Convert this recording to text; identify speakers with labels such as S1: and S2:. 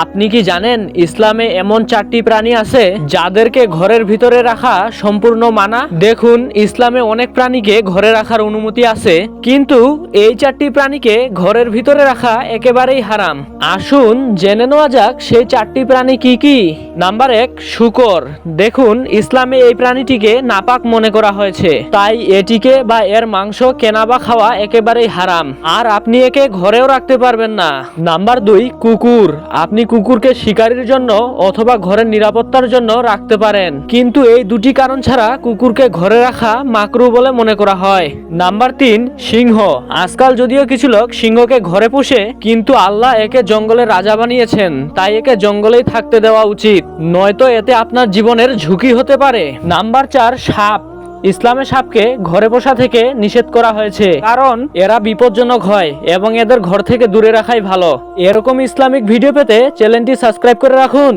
S1: আপনি কি জানেন ইসলামে এমন 4টি প্রাণী আছে যাদেরকে ঘরের ভিতরে রাখা সম্পূর্ণ মানা? দেখুন, ইসলামে অনেক প্রাণীকে ঘরে রাখার অনুমতি আছে, কিন্তু এই 4টি প্রাণীকে ঘরের ভিতরে রাখা একেবারেই হারাম। আসুন জেনে নেওয়া যাক সেই 4টি প্রাণী কি কি। নাম্বার 1, শূকর। দেখুন, ইসলামে এই প্রাণীটিকে নাপাক মনে করা হয়েছে, তাই এটিকে বা এর মাংস কেনা বা খাওয়া একেবারেই হারাম, আর আপনি একে ঘরেও রাখতে পারবেন না। নাম্বার 2, কুকুর। আপনি কুকুরকে শিকারীর জন্য অথবা ঘরের নিরাপত্তার জন্য রাখতে পারেন, কিন্তু এই দুটি কারণ ছাড়া কুকুরকে ঘরে রাখা মাকরু বলে মনে করা হয়। নাম্বার 3, সিংহ। আজকাল যদিও কিছু লোক সিংহকে ঘরে পুষে, কিন্তু আল্লাহ একে জঙ্গলের রাজা বানিয়েছেন, তাই একে জঙ্গলেই থাকতে দেওয়া উচিত, নয়তো এতে আপনার জীবনের ঝুঁকি হতে পারে। নাম্বার 4, সাপ। ইসলামে সাপকে ঘরে পোষা থেকে নিষেধ করা হয়েছে, কারণ এরা বিপজ্জনক হয় এবং এদের ঘর থেকে দূরে রাখাই ভালো। এরকম ইসলামিক ভিডিও পেতে চ্যানেলটি সাবস্ক্রাইব করে রাখুন।